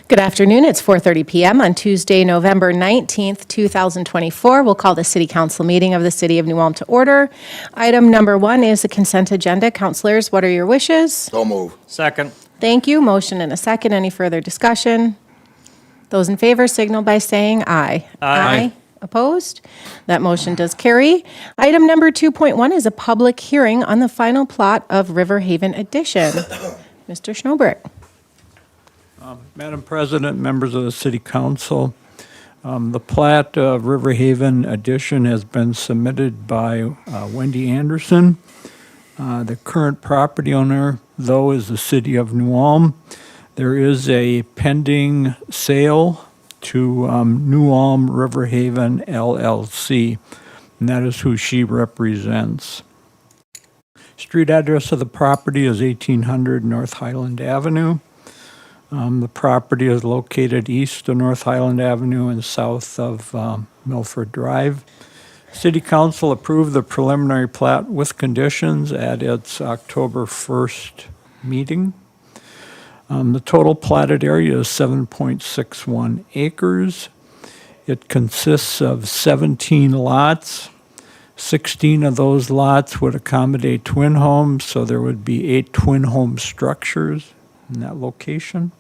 Good afternoon. It's 4:30 p.m. on Tuesday, November 19th, 2024. We'll call the City Council meeting of the City of New Ulm to order. Item number 1 is the consent agenda. Councilors, what are your wishes? So move. Second. Thank you. Motion and a second. Any further discussion? Those in favor signal by saying aye. Aye. Opposed? That motion does carry. Item number 2.1 is a public hearing on the final plot of River Haven Addition. Mr. Schnobrick. Madam President, members of the City Council, the plat of River Haven Addition has been submitted by Wendy Anderson. The current property owner, though, is the City of New Ulm. There is a pending sale to New Ulm River Haven LLC, and that is who she represents. Street address of the property is 1800 North Highland Avenue. The property is located east of North Highland Avenue and south of Milford Drive. City Council approved the preliminary plat with conditions at its October 1st meeting. The total platted area is 7.61 acres. It consists of 17 lots. 16 of those lots would accommodate twin homes, so there would be 8 twin home structures in that location.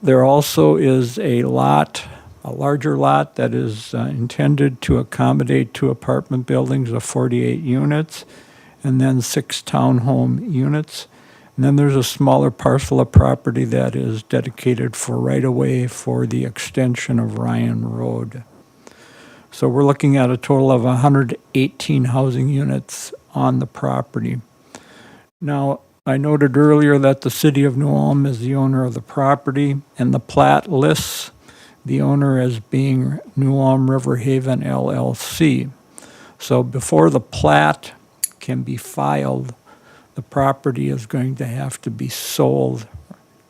There also is a larger lot that is intended to accommodate 2 apartment buildings of 48 units and then 6 townhome units. And then there's a smaller parcel of property that is dedicated for right-of-way for the extension of Ryan Road. So we're looking at a total of 118 housing units on the property. Now, I noted earlier that the City of New Ulm is the owner of the property, and the plat lists the owner as being New Ulm River Haven LLC. So before the plat can be filed, the property is going to have to be sold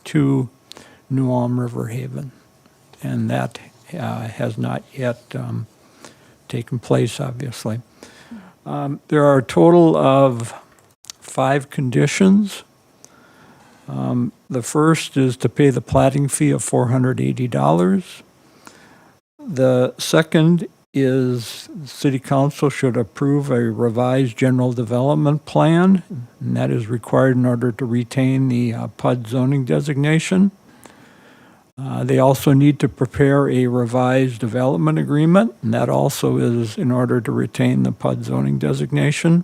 to New Ulm River Haven, and that has not yet taken place, obviously. There are a total of 5 conditions. The first is to pay the platting fee of $480. The second is City Council should approve a revised general development plan, and that is required in order to retain the PUD zoning designation. They also need to prepare a revised development agreement, and that also is in order to retain the PUD zoning designation.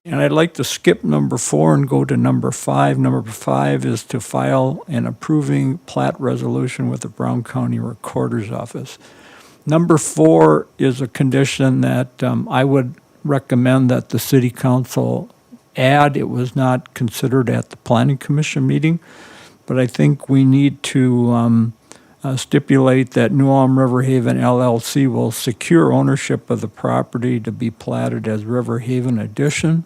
And I'd like to skip number 4 and go to number 5. Number 5 is to file an approving plat resolution with the Brown County Recorder's Office. Number 4 is a condition that I would recommend that the City Council add. It was not considered at the Planning Commission meeting, but I think we need to stipulate that New Ulm River Haven LLC will secure ownership of the property to be platted as River Haven Addition.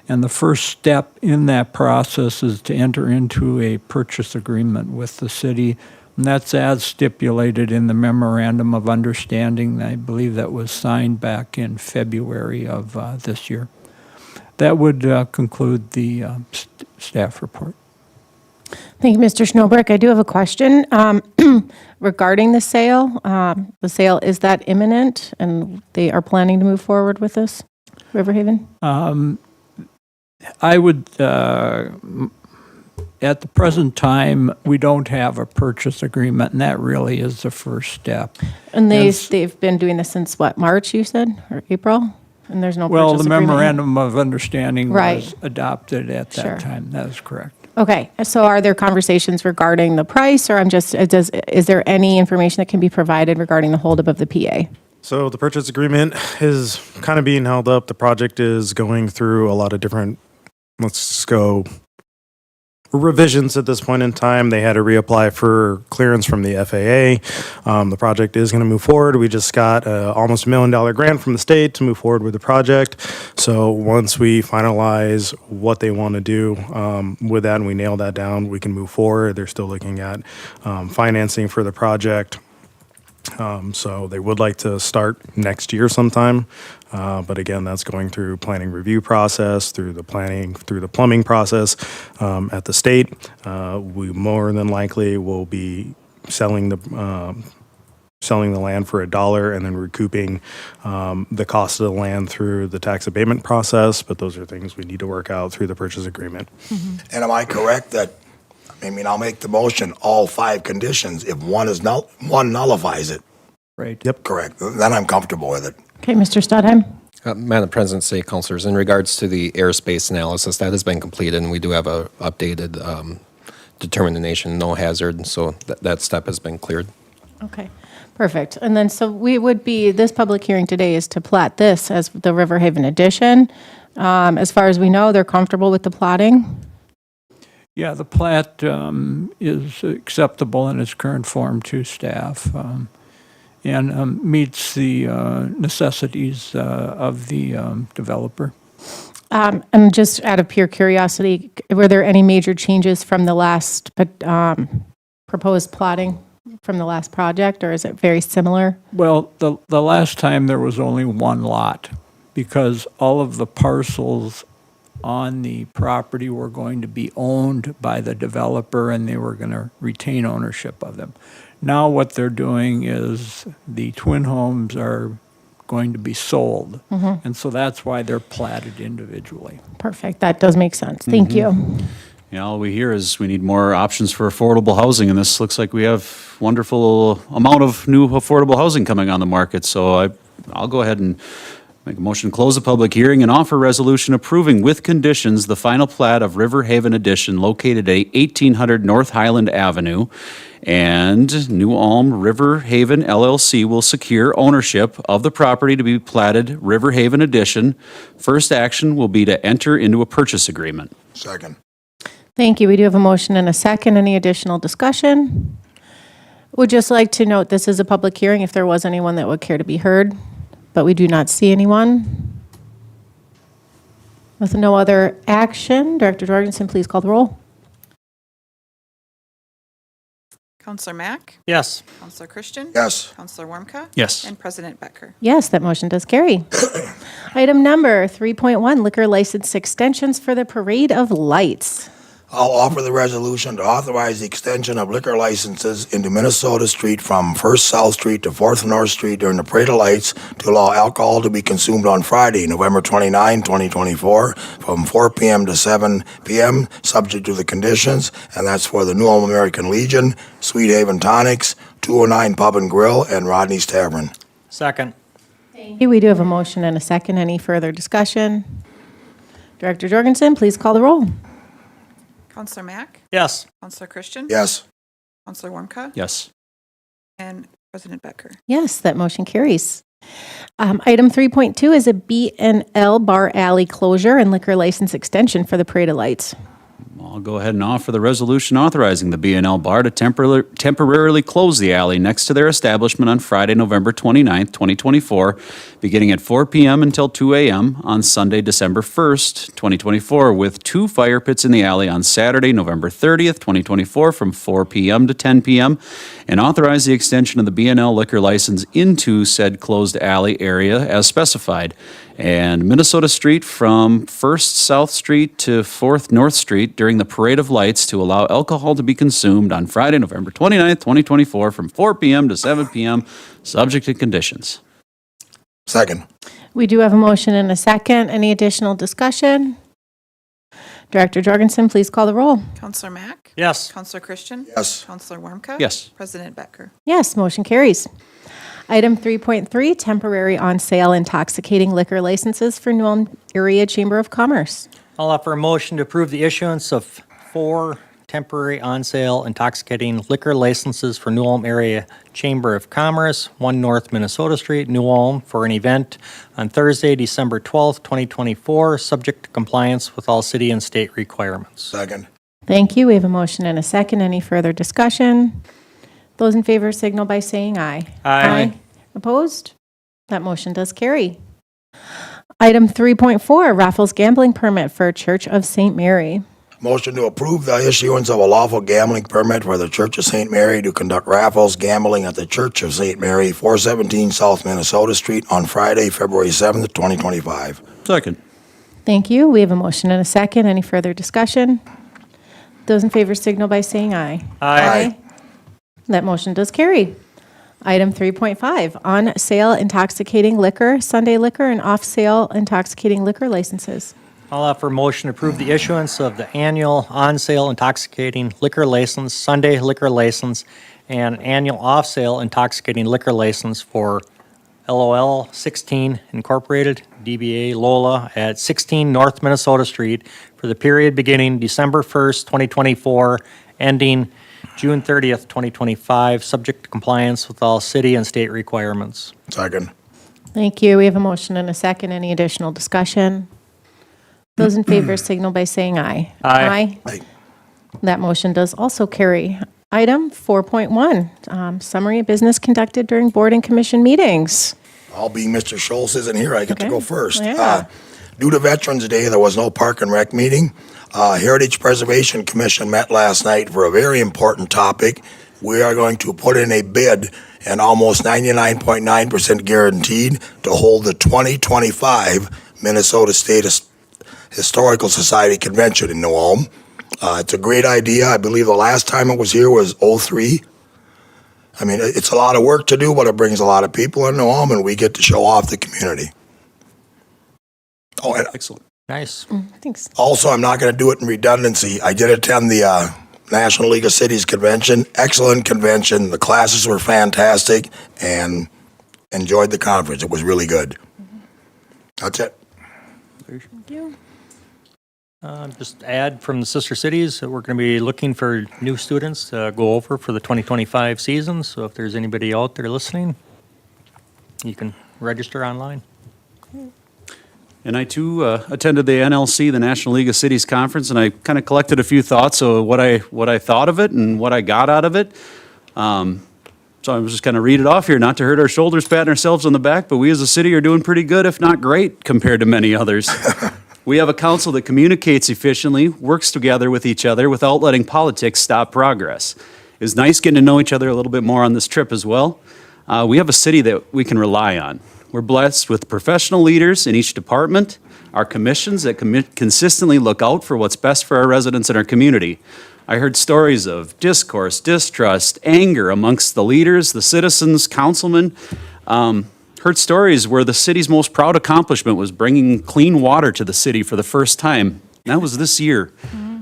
And the first step in that process is to enter into a purchase agreement with the city. And that's as stipulated in the memorandum of understanding. I believe that was signed back in February of this year. That would conclude the staff report. Thank you, Mr. Schnobrick. I do have a question regarding the sale. The sale, is that imminent, and they are planning to move forward with this, River Haven? I would, at the present time, we don't have a purchase agreement, and that really is the first step. And Yes. they've been doing this since, what, March, you said, or April? And there's no Well, purchase the agreement yet? memorandum of understanding Right. was adopted at Sure. that time. That is correct. Okay, so are there conversations regarding the price, or is there any information that can be provided regarding the holdup of the PA? So the purchase agreement is kind of being held up. The project is going through a lot of different, let's go, revisions at this point in time. They had to reapply for clearance from the FAA. The project is going to move forward. We just got almost $1 million grant from the state to move forward with the project. So once we finalize what they want to do with that and we nail that down, we can move forward. They're still looking at financing for the project. So they would like to start next year sometime. But again, that's going through planning review process, through the plumbing process at the state. We more than likely will be selling the land for $1 and then recouping the cost of the land through the tax abatement process. But those are things we need to work out through the purchase agreement. And am I correct that, I'll make the motion, all 5 conditions, if one nullifies it, Right. Yep. correct, then I'm comfortable with it. Okay, Mr. Stadheim? Madam President, City Councilors, in regards to the airspace analysis, that has been completed, and we do have a updated determination, no hazard, so that step has been cleared. Okay, perfect. And then, so this public hearing today is to plat this as the River Haven addition. As far as we know, they're comfortable with the platting? Yeah, the plat is acceptable in its current form to staff and meets the necessities of the developer. And just out of pure curiosity, were there any major changes from the last proposed plotting from the last project, or is it very similar? Well, the last time there was only one lot because all of the parcels on the property were going to be owned by the developer and they were going to retain ownership of them. Now what they're doing is the twin homes are going to be sold. And so that's why they're platted individually. Perfect, that does make sense. Thank you. Yeah, all we hear is we need more options for affordable housing, and this looks like we have wonderful amount of new affordable housing coming on the market. So I'll go ahead and make a motion to close the public hearing and offer resolution approving with conditions the final plat of River Haven Addition located at 1800 North Highland Avenue. And New Ulm River Haven LLC will secure ownership of the property to be platted River Haven Addition. First action will be to enter into a purchase agreement. Second. Thank you. We do have a motion and a second. Any additional discussion? Would just like to note this is a public hearing if there was anyone that would care to be heard, but we do not see anyone. With no other action, Director Jorgensen, please call the roll. Counselor Mack? Yes. Counselor Christian? Yes. Counselor Warmka? Yes. And President Becker? Yes, that motion does carry. Item number 3.1, liquor license extensions for the Parade of Lights. I'll offer the resolution to authorize the extension of liquor licenses into Minnesota Street from 1st South Street to 4th North Street during the Parade of Lights to allow alcohol to be consumed on Friday, November 29, 2024, from 4 p.m. to 7 p.m., subject to the conditions, and that's for the New Ulm American Legion, Sweet Haven Tonics, 209 Pub and Grill, and Rodney's Tavern. Second. Thank you. We do have a motion and a second. Any further discussion? Director Jorgensen, please call the roll. Counselor Mack? Yes. Counselor Christian? Yes. Counselor Warmka? Yes. And President Becker? Yes, that motion carries. Item 3.2 is a B&L Bar Alley closure and liquor license extension for the Parade of Lights. I'll go ahead and offer the resolution authorizing the B&L Bar to temporarily close the alley next to their establishment on Friday, November 29th, 2024, beginning at 4 p.m. until 2 a.m. on Sunday, December 1st, 2024, with 2 fire pits in the alley on Saturday, November 30th, 2024, from 4 p.m. to 10 p.m., and authorize the extension of the B&L liquor license into said closed alley area as specified. And Minnesota Street from 1st South Street to 4th North Street during the Parade of Lights to allow alcohol to be consumed on Friday, November 29th, 2024, from 4 p.m. to 7 p.m., subject to conditions. Second. We do have a motion and a second. Any additional discussion? Director Jorgensen, please call the roll. Counselor Mack? Yes. Counselor Christian? Yes. Counselor Warmka? Yes. President Becker? Yes, motion carries. Item 3.3, temporary on-sale intoxicating liquor licenses for New Ulm Area Chamber of Commerce. I'll offer a motion to approve the issuance of 4 temporary on-sale intoxicating liquor licenses for New Ulm Area Chamber of Commerce, 1 North Minnesota Street, New Ulm, for an event on Thursday, December 12th, 2024, subject to compliance with all city and state requirements. Second. Thank you. We have a motion and a second. Any further discussion? Those in favor signal by saying aye. Aye. Opposed? That motion does carry. Item 3.4, raffles gambling permit for Church of St. Mary. Motion to approve the issuance of a lawful gambling permit for the Church of St. Mary to conduct raffles gambling at the Church of St. Mary, 417 South Minnesota Street on Friday, February 7th, 2025. Second. Thank you. We have a motion and a second. Any further discussion? Those in favor signal by saying aye. Aye. That motion does carry. Item 3.5, on sale intoxicating liquor, Sunday liquor, and off-sale intoxicating liquor licenses. I'll offer a motion to approve the issuance of the annual on-sale intoxicating liquor license, Sunday liquor license, and annual off-sale intoxicating liquor license for LOL 16 Incorporated, DBA Lola at 16 North Minnesota Street for the period beginning December 1st, 2024, ending June 30th, 2025, subject to compliance with all city and state requirements. Second. Thank you. We have a motion and a second. Any additional discussion? Those in favor signal by saying aye. Aye. Aye. That motion does also carry. Item 4.1, summary of business conducted during board and commission meetings. All being Mr. Schultz isn't here, I get to Okay. go first. Yeah. Due to Veterans Day, there was no Park and Rec meeting. Heritage Preservation Commission met last night for a very important topic. We are going to put in a bid and almost 99.9% guaranteed to hold the 2025 Minnesota State Historical Society Convention in New Ulm. It's a great idea. I believe the last time it was here was '03. I mean, it's a lot of work to do, but it brings a lot of people in New Ulm, and we get to show off the community. Oh, and Excellent. Nice. Thanks. also, I'm not going to do it in redundancy. I did attend the National League of Cities convention. Excellent convention. The classes were fantastic, and enjoyed the conference. It was really good. That's it. Thank you. Just add from the sister cities that we're going to be looking for new students to go over for the 2025 season. So if there's anybody out there listening, you can register online. And I too attended the NLC, the National League of Cities Conference, and I kind of collected a few thoughts of what I thought of it and what I got out of it. So I was just going to read it off here, not to hurt our shoulders, patting ourselves on the back, but we as a city are doing pretty good, if not great, compared to many others. We have a council that communicates efficiently, works together with each other without letting politics stop progress. It was nice getting to know each other a little bit more on this trip as well. We have a city that we can rely on. We're blessed with professional leaders in each department, our commissions that consistently look out for what's best for our residents and our community. I heard stories of discourse, distrust, anger amongst the leaders, the citizens, councilmen. Heard stories where the city's most proud accomplishment was bringing clean water to the city for the first time. That was this year.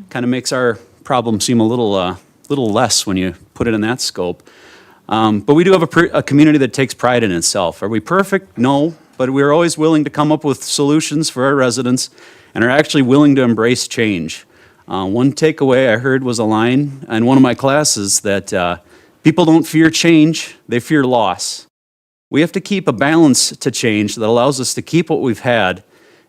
Kind of makes our problem seem a little less when you put it in that scope. But we do have a community that takes pride in itself. Are we perfect? No, but we're always willing to come up with solutions for our residents and are actually willing to embrace change. One takeaway I heard was a line in one of my classes that people don't fear change, they fear loss. We have to keep a balance to change that allows us to keep what we've had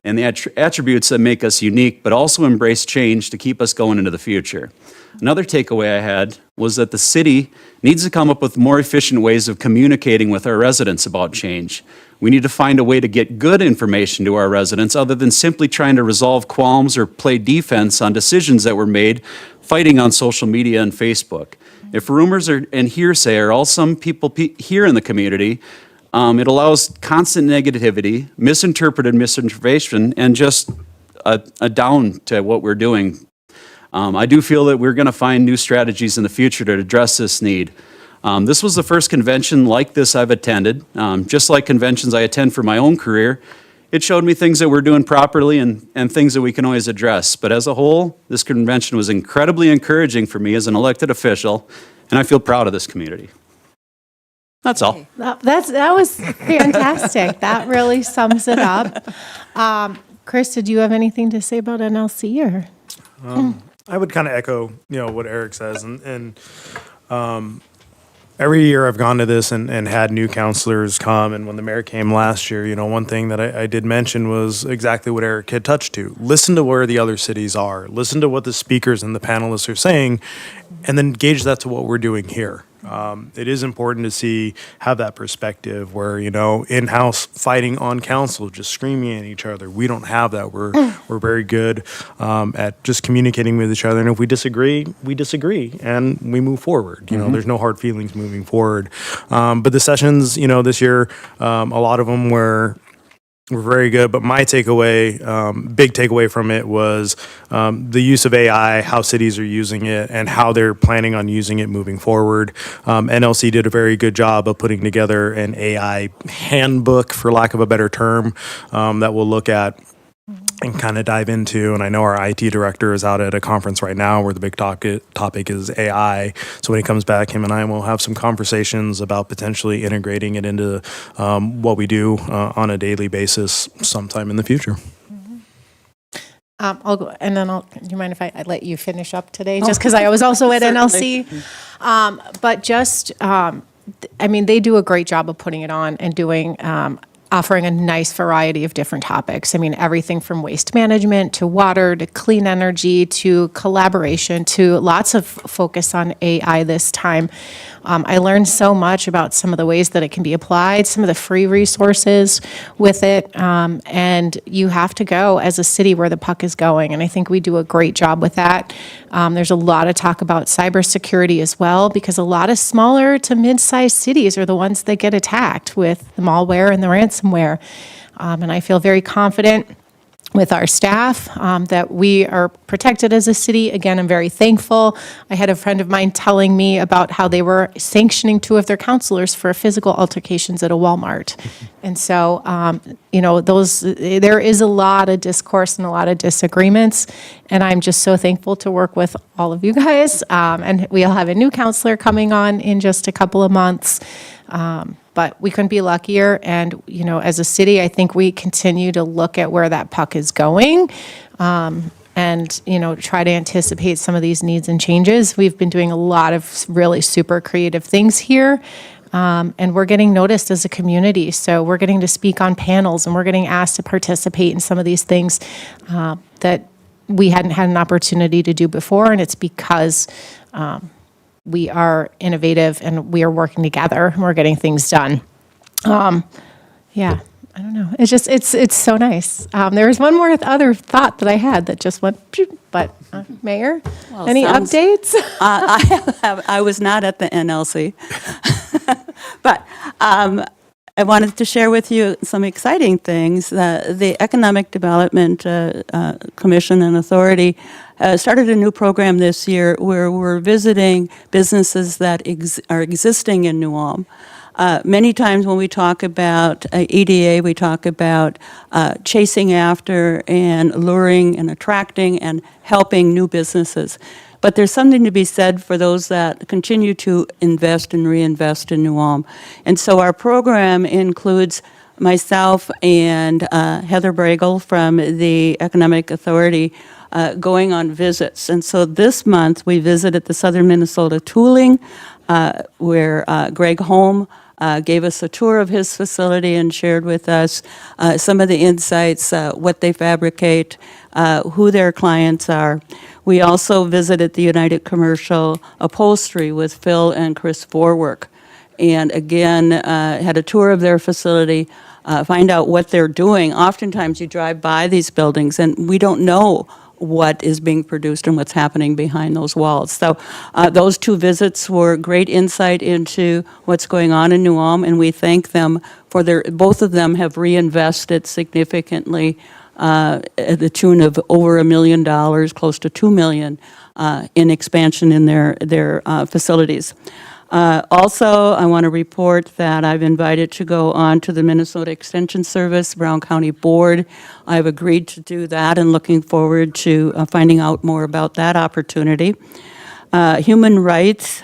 and the attributes that make us unique, but also embrace change to keep us going into the future. Another takeaway I had was that the city needs to come up with more efficient ways of communicating with our residents about change. We need to find a way to get good information to our residents other than simply trying to resolve qualms or play defense on decisions that were made fighting on social media and Facebook. If rumors and hearsay are all some people hear in the community, it allows constant negativity, misinterpreted misinformation, and just a down to what we're doing. I do feel that we're going to find new strategies in the future to address this need. This was the first convention like this I've attended. Just like conventions I attend for my own career, it showed me things that we're doing properly and things that we can always address. But as a whole, this convention was incredibly encouraging for me as an elected official, and I feel proud of this community. That's all. That was fantastic. That really sums it up. Chris, did you have anything to say about NLC or? I would kind of echo, what Eric says, and every year I've gone to this and had new counselors come, and when the mayor came last year, one thing that I did mention was exactly what Eric had touched to. Listen to where the other cities are. Listen to what the speakers and the panelists are saying, and then gauge that to what we're doing here. It is important to have that perspective where, in-house fighting on council, just screaming at each other. We don't have that. We're very good at just communicating with each other. And if we disagree, we disagree and we move forward. There's no hard feelings moving forward. But the sessions, this year, a lot of them were very good, but my takeaway, big takeaway from it was the use of AI, how cities are using it, and how they're planning on using it moving forward. NLC did a very good job of putting together an AI handbook, for lack of a better term, that we'll look at and kind of dive into. And I know our IT director is out at a conference right now where the big topic is AI. So when he comes back, him and I will have some conversations about potentially integrating it into what we do on a daily basis sometime in the future. I'll go, and then do you mind if I let you finish up today? Just because I was also at NLC. But just, they do a great job of putting it on and doing, offering a nice variety of different topics. Everything from waste management to water to clean energy to collaboration to lots of focus on AI this time. I learned so much about some of the ways that it can be applied, some of the free resources with it, and you have to go as a city where the puck is going, and I think we do a great job with that. There's a lot of talk about cybersecurity as well, because a lot of smaller to mid-sized cities are the ones that get attacked with the malware and the ransomware, and I feel very confident with our staff, that we are protected as a city. Again, I'm very thankful. I had a friend of mine telling me about how they were sanctioning 2 of their counselors for physical altercations at a Walmart. And so, there is a lot of discourse and a lot of disagreements, and I'm just so thankful to work with all of you guys. And we'll have a new counselor coming on in just a couple of months. But we couldn't be luckier. And, as a city, I think we continue to look at where that puck is going and, try to anticipate some of these needs and changes. We've been doing a lot of really super creative things here. And we're getting noticed as a community. So we're getting to speak on panels and we're getting asked to participate in some of these things that we hadn't had an opportunity to do before. And it's because we are innovative and we are working together and we're getting things done. I don't know. It's just, it's so nice. There was one more other thought that I had that just went, but Mayor, any updates? I was not at the NLC, but I wanted to share with you some exciting things. The Economic Development Commission and Authority started a new program this year where we're visiting businesses that are existing in New Ulm. Many times when we talk about EDA, we talk about chasing after and luring and attracting and helping new businesses. But there's something to be said for those that continue to invest and reinvest in New Ulm. And so our program includes myself and Heather Bregel from the Economic Authority going on visits. And so this month we visited the Southern Minnesota Tooling, where Greg Holm gave us a tour of his facility and shared with us some of the insights, what they fabricate, who their clients are. We also visited the United Commercial Upholstery with Phil and Chris Vorwerk. And again, had a tour of their facility, find out what they're doing. Oftentimes you drive by these buildings and we don't know what is being produced and what's happening behind those walls. So those 2 visits were great insight into what's going on in New Ulm, and we thank them for both of them have reinvested significantly at the tune of over $1 million, close to $2 million in expansion in their facilities. Also, I want to report that I've invited to go on to the Minnesota Extension Service, Brown County Board. I've agreed to do that and looking forward to finding out more about that opportunity. Human rights,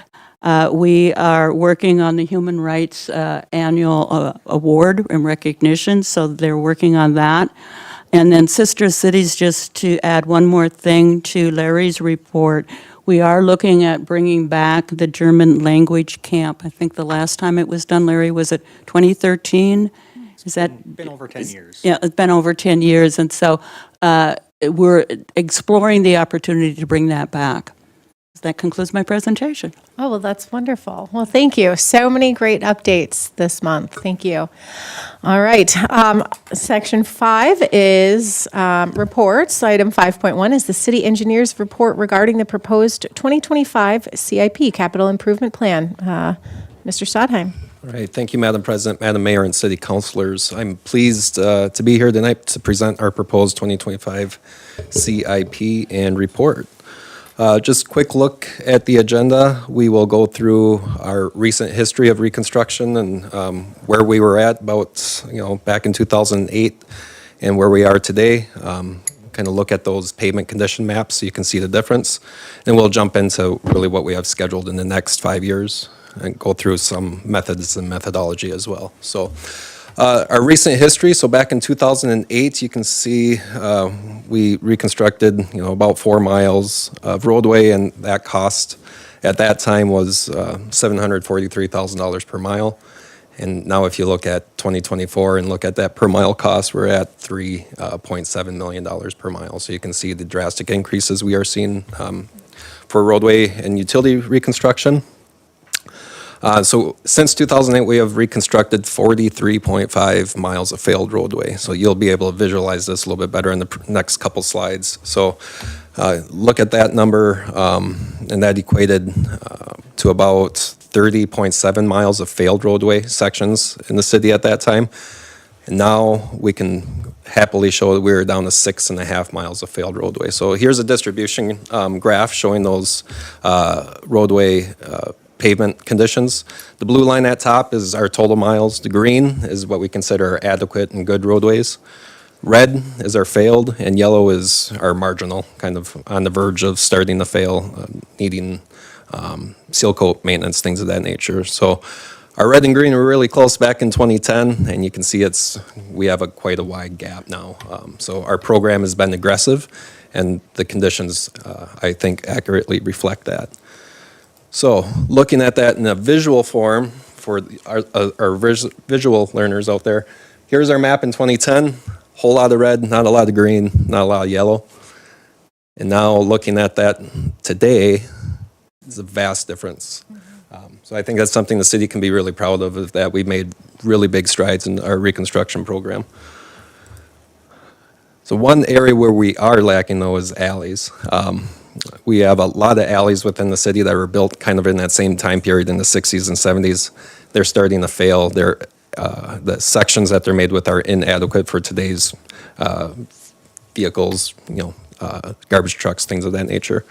we are working on the Human Rights Annual Award and recognition, so they're working on that. And then Sister Cities, just to add one more thing to Larry's report, we are looking at bringing back the German language camp. I think the last time it was done, Larry, was it 2013? Is that Been over 10 years. Yeah, it's been over 10 years, and so we're exploring the opportunity to bring that back. That concludes my presentation. Oh, well, that's wonderful. Well, thank you. So many great updates this month. Thank you. All right. Section 5 is reports. Item 5.1 is the city engineer's report regarding the proposed 2025 CIP, Capital Improvement Plan. Mr. Stadheim. All right, thank you, Madam President, Madam Mayor, and City Councilors. I'm pleased to be here tonight to present our proposed 2025 CIP and report. Just quick look at the agenda. We will go through our recent history of reconstruction and where we were at about, back in 2008 and where we are today. Kind of look at those pavement condition maps so you can see the difference. And we'll jump into really what we have scheduled in the next 5 years and go through some methods and methodology as well. So our recent history, so back in 2008, you can see we reconstructed, about 4 miles of roadway, and that cost at that time was $743,000 per mile. And now if you look at 2024 and look at that per mile cost, we're at $3.7 million per mile. So you can see the drastic increases we are seeing for roadway and utility reconstruction. So since 2008, we have reconstructed 43.5 miles of failed roadway. So you'll be able to visualize this a little bit better in the next couple slides. So look at that number, and that equated to about 30.7 miles of failed roadway sections in the city at that time. And now we can happily show that we're down to 6.5 miles of failed roadway. So here's a distribution graph showing those roadway pavement conditions. The blue line at top is our total miles. The green is what we consider adequate and good roadways. Red is our failed, and yellow is our marginal, kind of on the verge of starting to fail, needing seal coat maintenance, things of that nature. So our red and green were really close back in 2010, and you can see we have quite a wide gap now. So our program has been aggressive, and the conditions, I think, accurately reflect that. So looking at that in a visual form for our visual learners out there, here's our map in 2010, whole lot of red, not a lot of green, not a lot of yellow. And now looking at that today is a vast difference. So I think that's something the city can be really proud of, is that we've made really big strides in our reconstruction program. So one area where we are lacking, though, is alleys. We have a lot of alleys within the city that were built kind of in that same time period in the 60s and 70s. They're starting to fail. The sections that they're made with are inadequate for today's vehicles, garbage trucks, things of that nature.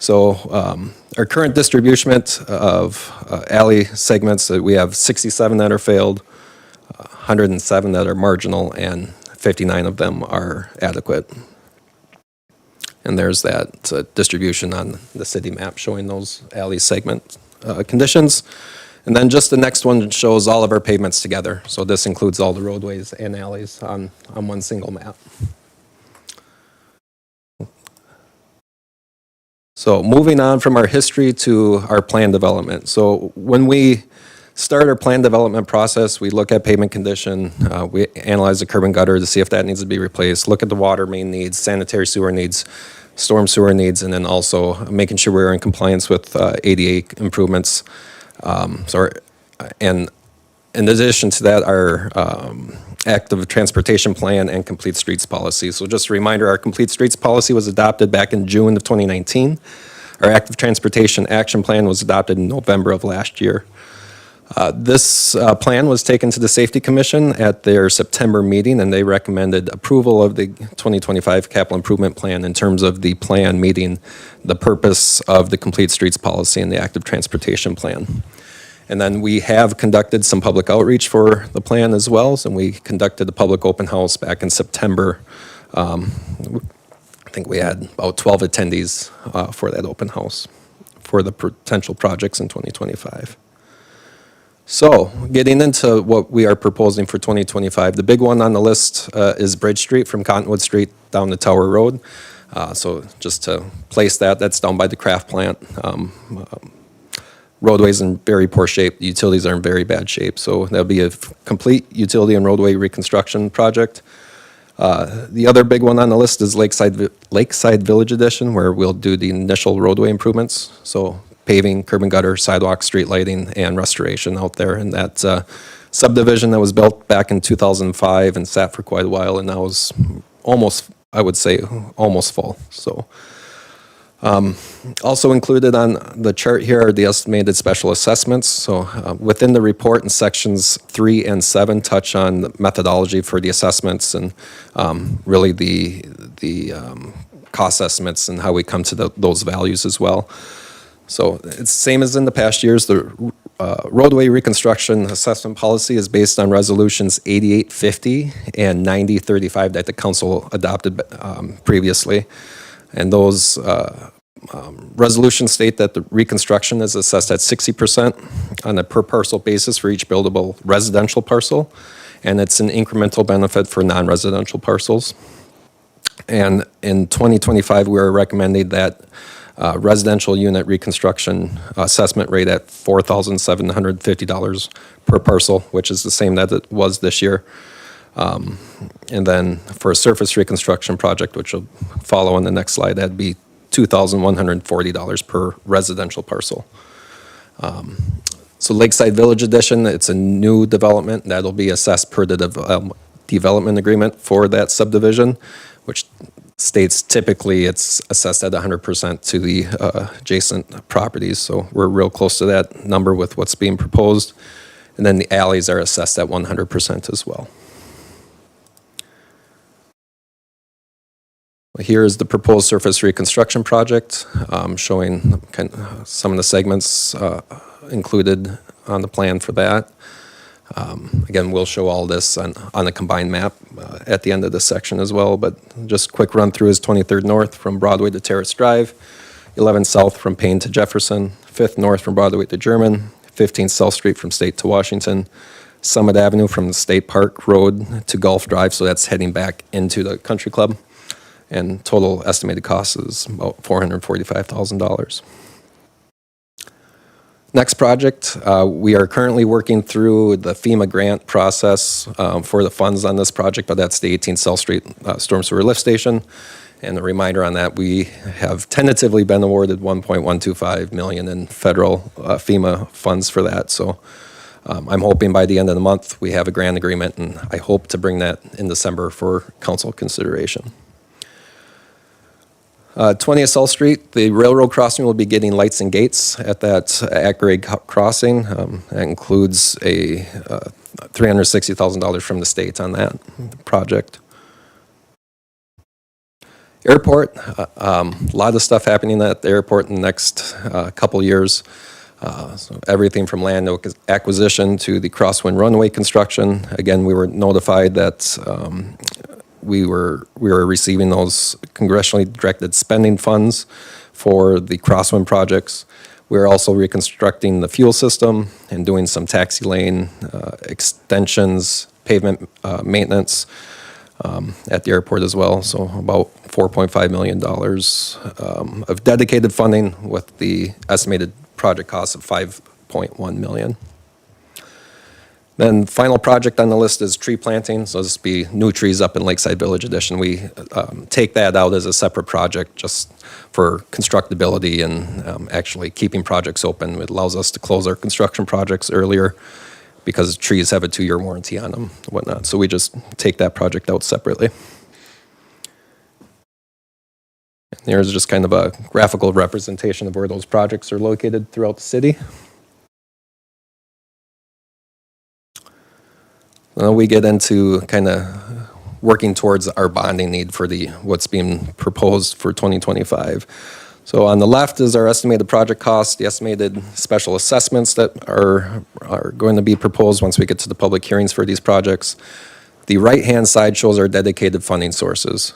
So our current distribution of alley segments, we have 67 that are failed, 107 that are marginal, and 59 of them are adequate. And there's that distribution on the city map showing those alley segment conditions. And then just the next one shows all of our pavements together. So this includes all the roadways and alleys on one single map. So moving on from our history to our plan development. So when we start our plan development process, we look at pavement condition, we analyze the curb and gutter to see if that needs to be replaced, look at the water main needs, sanitary sewer needs, storm sewer needs, and then also making sure we're in compliance with ADA improvements. And in addition to that, our active transportation plan and complete streets policy. So just a reminder, our complete streets policy was adopted back in June of 2019. Our active transportation action plan was adopted in November of last year. This plan was taken to the Safety Commission at their September meeting, and they recommended approval of the 2025 capital improvement plan in terms of the plan meeting the purpose of the complete streets policy and the active transportation plan. And then we have conducted some public outreach for the plan as well. So we conducted a public open house back in September. I think we had about 12 attendees for that open house for the potential projects in 2025. So getting into what we are proposing for 2025, the big one on the list is Bridge Street from Cottonwood Street down to Tower Road. So just to place that, that's down by the Kraft plant. Roadways in very poor shape, utilities are in very bad shape. So that'll be a complete utility and roadway reconstruction project. The other big one on the list is Lakeside Village Edition, where we'll do the initial roadway improvements. So paving, curb and gutter, sidewalk, street lighting, and restoration out there. And that subdivision that was built back in 2005 and sat for quite a while, and now is almost, I would say, almost full. So also included on the chart here are the estimated special assessments. So within the report in sections 3 and 7 touch on the methodology for the assessments and really the cost estimates and how we come to those values as well. So it's same as in the past years. The roadway reconstruction assessment policy is based on resolutions 8850 and 9035 that the council adopted previously. And those resolutions state that the reconstruction is assessed at 60% on a per parcel basis for each buildable residential parcel, and it's an incremental benefit for non-residential parcels. And in 2025, we are recommending that residential unit reconstruction assessment rate at $4,750 per parcel, which is the same that it was this year. And then for a surface reconstruction project, which will follow on the next slide, that'd be $2,140 per residential parcel. So Lakeside Village Edition, it's a new development that'll be assessed per the development agreement for that subdivision, which states typically it's assessed at 100% to the adjacent properties. So we're real close to that number with what's being proposed. And then the alleys are assessed at 100% as well. Here is the proposed surface reconstruction project, showing some of the segments included on the plan for that. Again, we'll show all this on a combined map at the end of this section as well, but just quick run through is 23rd North from Broadway to Terrace Drive, 11 South from Payne to Jefferson, 5th North from Broadway to German, 15th South Street from State to Washington, Summit Avenue from the State Park Road to Gulf Drive, so that's heading back into the country club. And total estimated cost is about $445,000. Next project, we are currently working through the FEMA grant process for the funds on this project, but that's the 18th South Street Storm Sewer Lift Station. And a reminder on that, we have tentatively been awarded $1.125 million in federal FEMA funds for that. So I'm hoping by the end of the month we have a grant agreement, and I hope to bring that in December for council consideration. 20th South Street, the railroad crossing will be getting lights and gates at that at-grade crossing. That includes a $360,000 from the state on that project. Airport, a lot of stuff happening at the airport in the next couple years. So everything from land acquisition to the crosswind runway construction. Again, we were notified that we were receiving those congressionally directed spending funds for the crosswind projects. We're also reconstructing the fuel system and doing some taxi lane extensions, pavement maintenance at the airport as well. So about $4.5 million of dedicated funding with the estimated project cost of $5.1 million. Then final project on the list is tree planting. So this will be new trees up in Lakeside Village Edition. We take that out as a separate project just for constructability and actually keeping projects open. It allows us to close our construction projects earlier because trees have a 2-year warranty on them and whatnot. So we just take that project out separately. And here's just kind of a graphical representation of where those projects are located throughout the city. We get into kind of working towards our bonding need for what's being proposed for 2025. So on the left is our estimated project cost, the estimated special assessments that are going to be proposed once we get to the public hearings for these projects. The right-hand side shows our dedicated funding sources.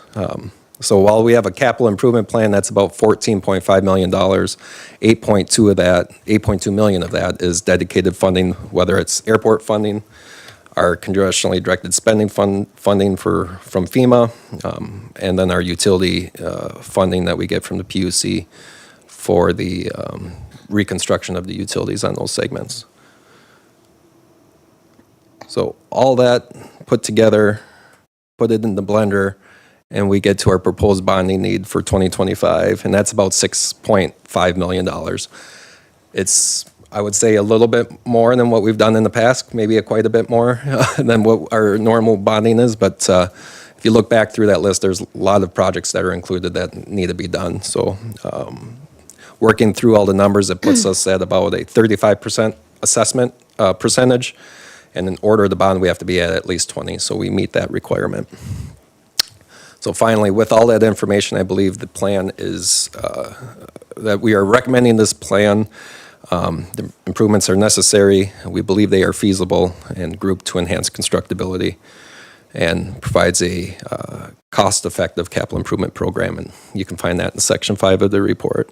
So while we have a capital improvement plan that's about $14.5 million, 8.2 million of that is dedicated funding, whether it's airport funding, our congressionally directed spending funding from FEMA, and then our utility funding that we get from the PUC for the reconstruction of the utilities on those segments. So all that put together put it in the blender, and we get to our proposed bonding need for 2025, and that's about $6.5 million. It's, I would say, a little bit more than what we've done in the past, maybe quite a bit more than what our normal bonding is, but if you look back through that list, there's a lot of projects that are included that need to be done. So working through all the numbers, it puts us at about a 35% assessment percentage, and in order to bond, we have to be at least 20, so we meet that requirement. So finally, with all that information, I believe the plan is that we are recommending this plan. The improvements are necessary. We believe they are feasible and grouped to enhance constructability, and provides a cost-effective capital improvement program. And you can find that in Section 5 of the report.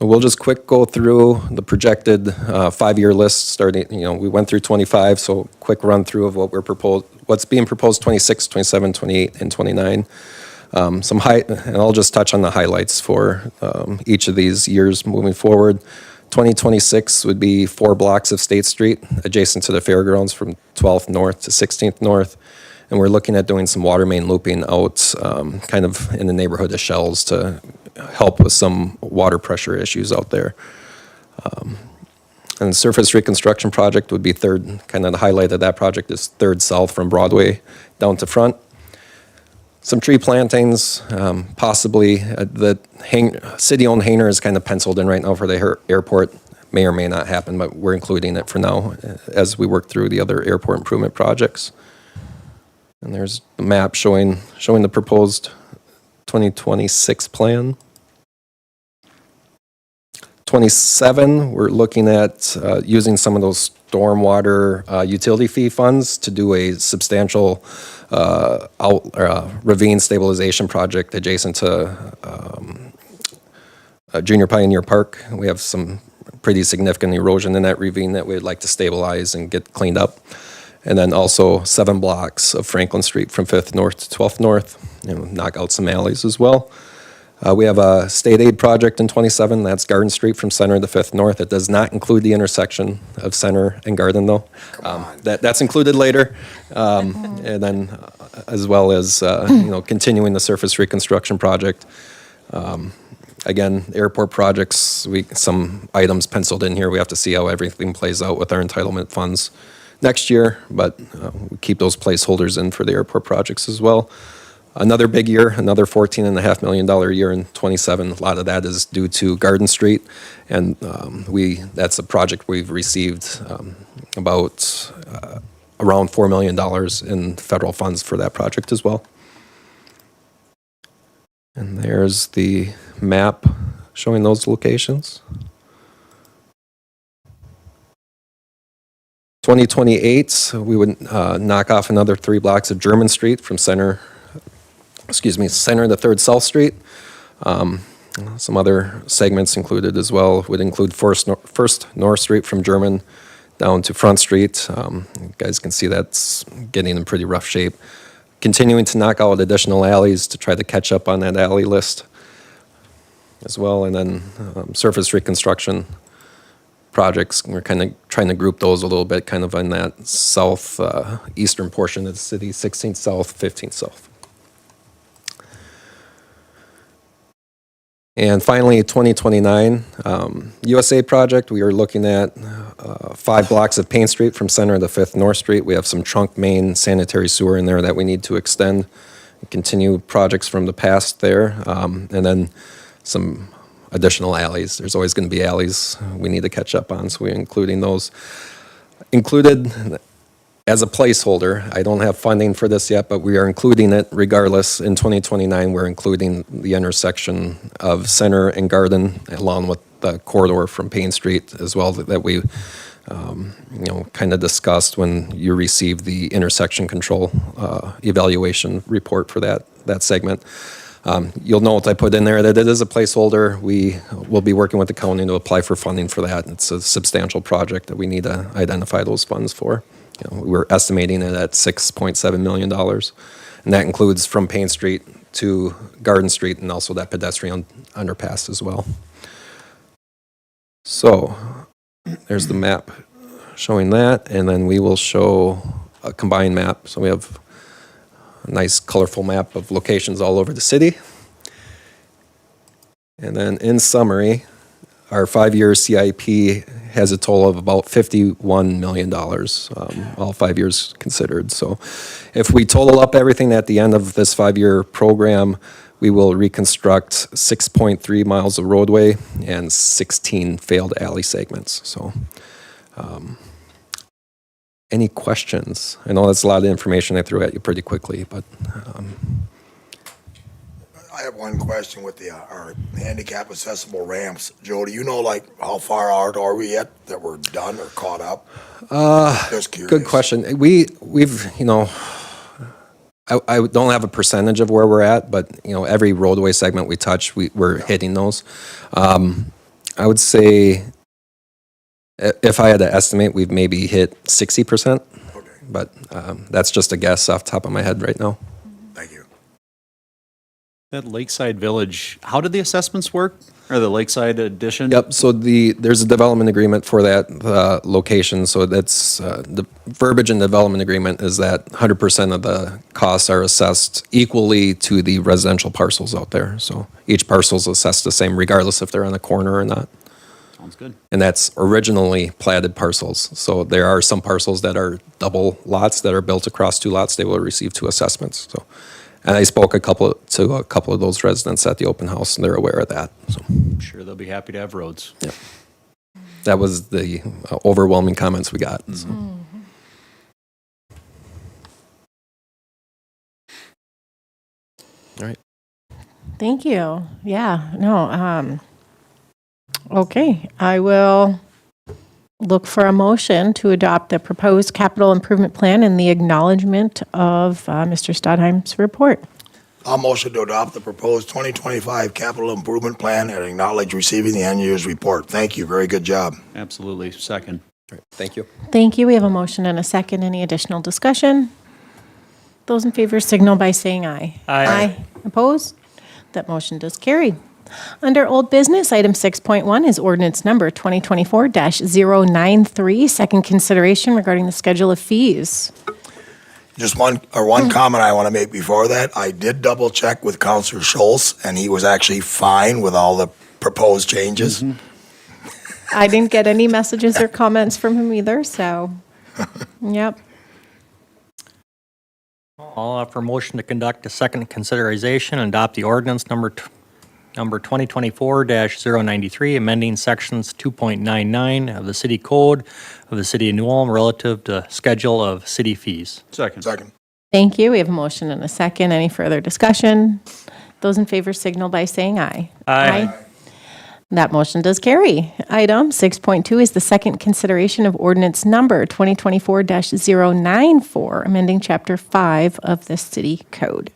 We'll just quick go through the projected 5-year list starting, we went through 25, so quick run through of what's being proposed 26, 27, 28, and 29. And I'll just touch on the highlights for each of these years moving forward. 2026 would be 4 blocks of State Street adjacent to the fairgrounds from 12th North to 16th North. And we're looking at doing some water main looping out kind of in the neighborhood of Shells to help with some water pressure issues out there. And the surface reconstruction project would be third, kind of the highlight of that project is 3rd South from Broadway down to Front. Some tree plantings, possibly the city-owned hangar is kind of penciled in right now for the airport. May or may not happen, but we're including it for now as we work through the other airport improvement projects. And there's the map showing the proposed 2026 plan. 27, we're looking at using some of those stormwater utility fee funds to do a substantial ravine stabilization project adjacent to Junior Pioneer Park. We have some pretty significant erosion in that ravine that we'd like to stabilize and get cleaned up. And then also 7 blocks of Franklin Street from 5th North to 12th North, knock out some alleys as well. We have a state aid project in 27, that's Garden Street from Center to 5th North. It does not include the intersection of Center and Garden though. That's included later. And then as well as, continuing the surface reconstruction project. Again, airport projects, some items penciled in here. We have to see how everything plays out with our entitlement funds next year, but we keep those placeholders in for the airport projects as well. Another big year, another $14.5 million year in 27. A lot of that is due to Garden Street, and that's a project we've received about around $4 million in federal funds for that project as well. And there's the map showing those locations. 2028, we would knock off another 3 blocks of German Street from Center to 3rd South Street. Some other segments included as well would include First North Street from German down to Front Street. You guys can see that's getting in pretty rough shape. Continuing to knock out additional alleys to try to catch up on that alley list as well. And then surface reconstruction projects, we're kind of trying to group those a little bit kind of in that south eastern portion of the city, 16th South, 15th South. And finally, 2029 USA project, we are looking at 5 blocks of Payne Street from Center to 5th North Street. We have some trunk main sanitary sewer in there that we need to extend and continue projects from the past there. And then some additional alleys. There's always going to be alleys we need to catch up on, so we're including those. Included as a placeholder, I don't have funding for this yet, but we are including it regardless. In 2029, we're including the intersection of Center and Garden along with the corridor from Payne Street as well that we kind of discussed when you received the intersection control evaluation report for that segment. You'll note I put in there that it is a placeholder. We will be working with the county to apply for funding for that. It's a substantial project that we need to identify those funds for. We're estimating it at $6.7 million. And that includes from Payne Street to Garden Street and also that pedestrian underpass as well. So there's the map showing that. And then we will show a combined map. So we have a nice colorful map of locations all over the city. And then in summary, our 5-year CIP has a total of about $51 million, all 5 years considered. So if we total up everything at the end of this 5-year program, we will reconstruct 6.3 miles of roadway and 16 failed alley segments. So any questions? I know that's a lot of information I threw at you pretty quickly, but I have one question with our handicap accessible ramps. Joe, do you know like how far out are we yet that we're done or caught up? Just curious. good question. We've, I don't have a percentage of where we're at, but, every roadway segment we touch, we're hitting those. I would say, if I had to estimate, we've maybe hit 60%, Okay, but that's just a guess off the top of my head right now. thank you. That Lakeside Village, how did the assessments work? Or the Lakeside addition? Yep, so there's a development agreement for that location, so that's, the verbiage in the development agreement is that 100% of the costs are assessed equally to the residential parcels out there. So each parcel is assessed the same regardless if they're on a corner or not. Sounds good. And that's originally platted parcels. So there are some parcels that are double lots that are built across 2 lots, they will receive 2 assessments, so. And I spoke to a couple of those residents at the open house, and they're aware of that. So I'm sure they'll be happy to have roads. that was the overwhelming comments we got. So. All right. Thank you. Yeah, no, okay, I will look for a motion to adopt the proposed capital improvement plan and the acknowledgement of Mr. Stadheim's report. I'll motion to adopt the proposed 2025 capital improvement plan and acknowledge receiving the end year's report. Thank you. Very good job. Absolutely. Second. All right. Thank you. Thank you. We have a motion and a second. Any additional discussion? Those in favor signal by saying aye. Aye. Opposed? That motion does carry. Under old business, item 6.1 is ordinance number 2024-093, second consideration regarding the schedule of fees. Just one comment I want to make before that. I did double check with Counselor Schultz, and he was actually fine with all the proposed changes. I didn't get any messages or comments from him either, so, yep. I'll offer a motion to conduct a second consideration and adopt the ordinance number 2024-093, amending sections 2.99 of the city code of the city of New Ulm relative to schedule of city fees. Second. Second. Thank you. We have a motion and a second. Any further discussion? Those in favor signal by saying aye. Aye. That motion does carry. Item 6.2 is the second consideration of ordinance number 2024-094, amending Chapter 5 of the City Code.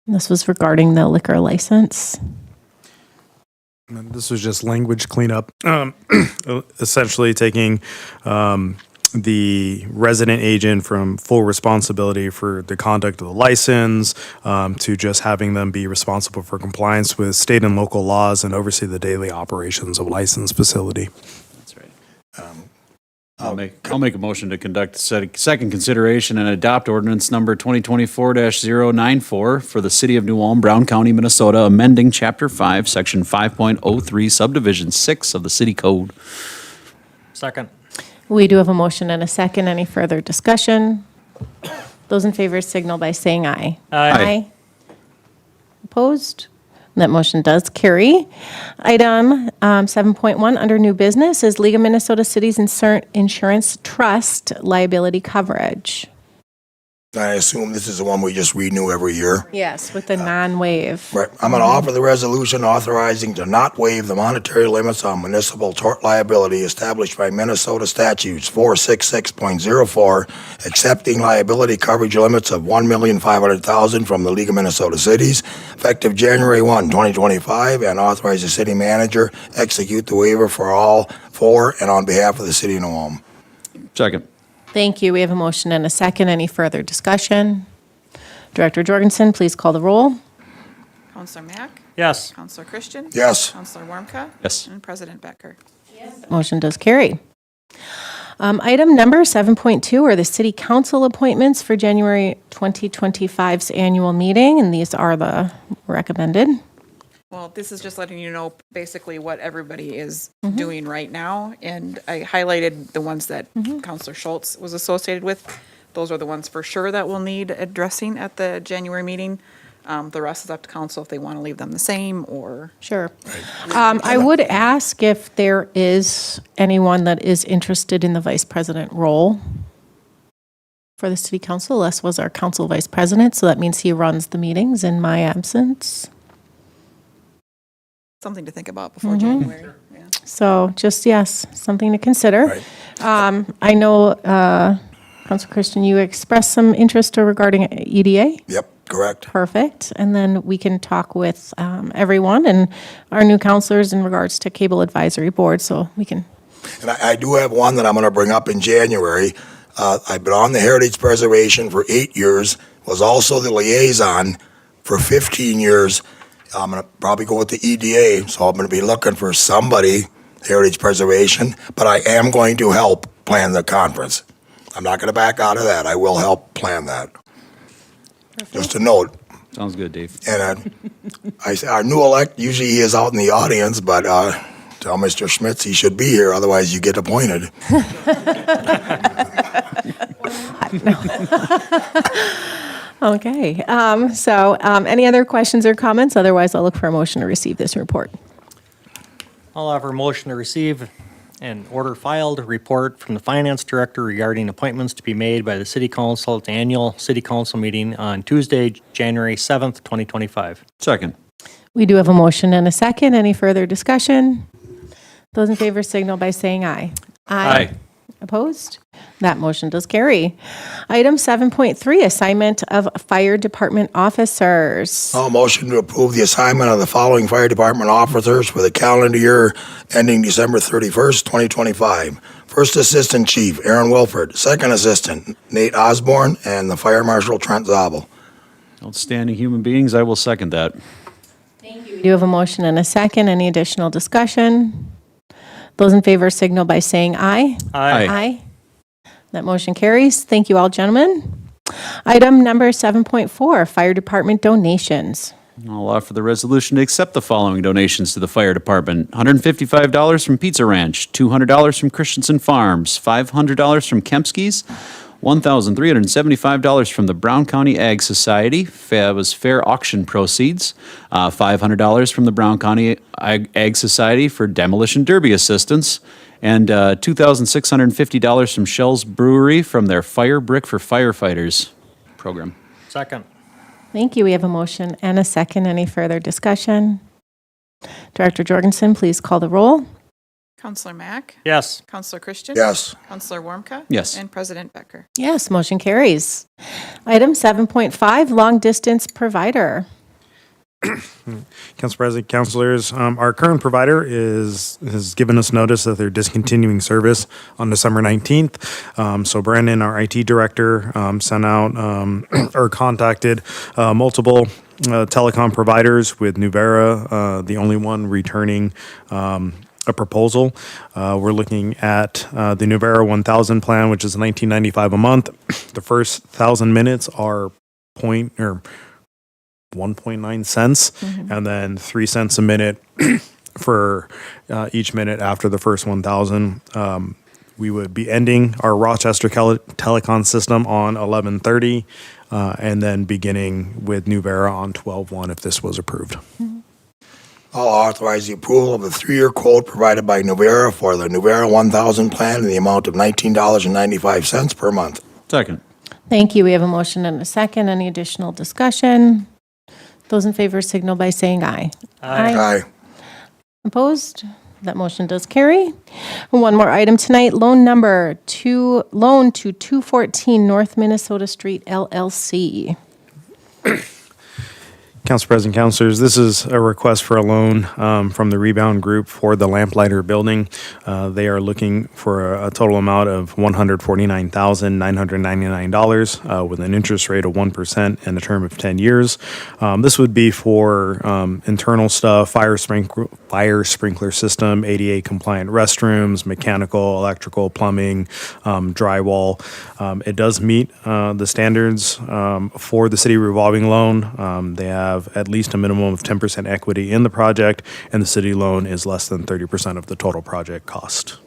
This was regarding the liquor license. And this was just language cleanup, essentially taking the resident agent from full responsibility for the conduct of the license to just having them be responsible for compliance with state and local laws and oversee the daily operations of licensed facility. That's right. I'll make a motion to conduct second consideration and adopt ordinance number 2024-094 for the city of New Ulm, Brown County, Minnesota, amending Chapter 5, Section 5.03, Subdivision 6 of the city code. Second. We do have a motion and a second. Any further discussion? Those in favor signal by saying aye. Aye. Opposed? That motion does carry. Item 7.1 under new business is League of Minnesota Cities Insurance Trust liability coverage. I assume this is the one we just renew every year. Yes, with the non-waive. Right. I'm going to offer the resolution authorizing to not waive the monetary limits on municipal tort liability established by Minnesota statutes 466.04, accepting liability coverage limits of $1,500,000 from the League of Minnesota Cities, effective January 1, 2025, and authorize the city manager execute the waiver for and on behalf of the city of New Ulm. Second. Thank you. We have a motion and a second. Any further discussion? Director Jorgensen, please call the roll. Counselor Mack? Yes. Counselor Christian? Yes. Counselor Warmka? Yes. And President Becker? Motion does carry. Item number 7.2 are the city council appointments for January 2025's annual meeting, and these are the recommended. Well, this is just letting you know basically what everybody is doing right now. And I highlighted the ones that Counselor Schultz was associated with. Those are the ones for sure that will need addressing at the January meeting. The rest is up to council if they want to leave them the same or. Sure. I would ask if there is anyone that is interested in the vice president role for the city council. Les was our council vice president, so that means he runs the meetings in my absence. Something to think about before January. Yeah. So just, yes, something to consider. Right. I know, Councilor Christian, you expressed some interest regarding EDA. Yep, correct. Perfect. And then we can talk with everyone and our new counselors in regards to Cable Advisory Board, so we can. And I do have one that I'm going to bring up in January. I've been on the Heritage Preservation for 8 years, was also the liaison for 15 years. I'm going to probably go with the EDA, so I'm going to be looking for somebody, Heritage Preservation, but I am going to help plan the conference. I'm not going to back out of that. I will help plan that. Just a note. Sounds good, Dave. And I say our new elect, usually he is out in the audience, but tell Mr. Schmitz he should be here, otherwise you get appointed. Okay. So any other questions or comments? Otherwise, I'll look for a motion to receive this report. I'll offer a motion to receive and order filed report from the finance director regarding appointments to be made by the city council at the annual city council meeting on Tuesday, January 7th, 2025. Second. We do have a motion and a second. Any further discussion? Those in favor signal by saying aye. Aye. Opposed? That motion does carry. Item 7.3, assignment of fire department officers. Motion to approve the assignment of the following fire department officers for the calendar year ending December 31st, 2025. First Assistant Chief Aaron Wilford, Second Assistant Nate Osborne, and the Fire Marshal Trent Zabel. Outstanding human beings. I will second that. We do have a motion and a second. Any additional discussion? Those in favor signal by saying aye. Aye. Aye. That motion carries. Thank you all, gentlemen. Item number 7.4, fire department donations. I'll offer the resolution to accept the following donations to the fire department. $155 from Pizza Ranch, $200 from Christensen Farms, $500 from Kempski's, $1,375 from the Brown County Ag Society, was fair auction proceeds, $500 from the Brown County Ag Society for demolition derby assistance, and $2,650 from Shell's Brewery from their Fire Brick for Firefighters program. Second. Thank you. We have a motion and a second. Any further discussion? Director Jorgensen, please call the roll. Counselor Mack? Yes. Counselor Christian? Yes. Counselor Warmka? Yes. And President Becker? Yes, motion carries. Item 7.5, long distance provider. Council President, councilors, our current provider has given us notice that they're discontinuing service on December 19th. So Brandon, our IT director, sent out or contacted multiple telecom providers, with Nuvera the only one returning a proposal. We're looking at the Nuvera 1000 plan, which is $19.95 a month. The first 1,000 minutes are 1.9 cents, and then 3 cents a minute for each minute after the first 1,000. We would be ending our Rochester telecom system on 11/30, and then beginning with Nuvera on 12/1 if this was approved. I'll authorize the approval of the 3-year quote provided by Nuvera for the Nuvera 1000 plan in the amount of $19.95 per month. Second. Thank you. We have a motion and a second. Any additional discussion? Those in favor signal by saying aye. Aye. Opposed? That motion does carry. One more item tonight, loan to 214 North Minnesota Street LLC. Council President, Councilors, this is a request for a loan from the Rebound Group for the Lamplighter Building. They are looking for a total amount of $149,999 with an interest rate of 1% and a term of 10 years. This would be for internal stuff, fire sprinkler system, ADA compliant restrooms, mechanical, electrical, plumbing, drywall. It does meet the standards for the city revolving loan. They have at least a minimum of 10% equity in the project, and the city loan is less than 30% of the total project cost.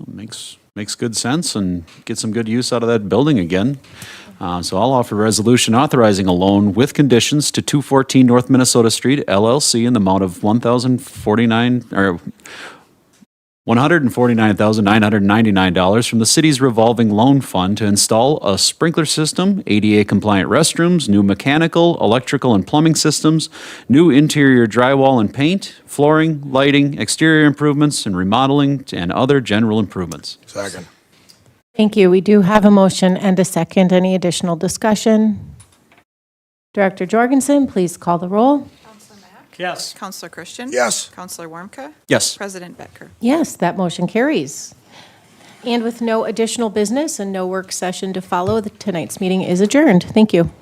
Makes good sense and get some good use out of that building again. So I'll offer a resolution authorizing a loan with conditions to 214 North Minnesota Street LLC in the amount of $149,999 from the city's revolving loan fund to install a sprinkler system, ADA compliant restrooms, new mechanical, electrical, and plumbing systems, new interior drywall and paint, flooring, lighting, exterior improvements, and remodeling, and other general improvements. Second. Thank you. We do have a motion and a second. Any additional discussion? Director Jorgensen, please call the roll. Yes. Counselor Christian? Yes. Counselor Warmka? Yes. President Becker? Yes, that motion carries. And with no additional business and no work session to follow, tonight's meeting is adjourned. Thank you.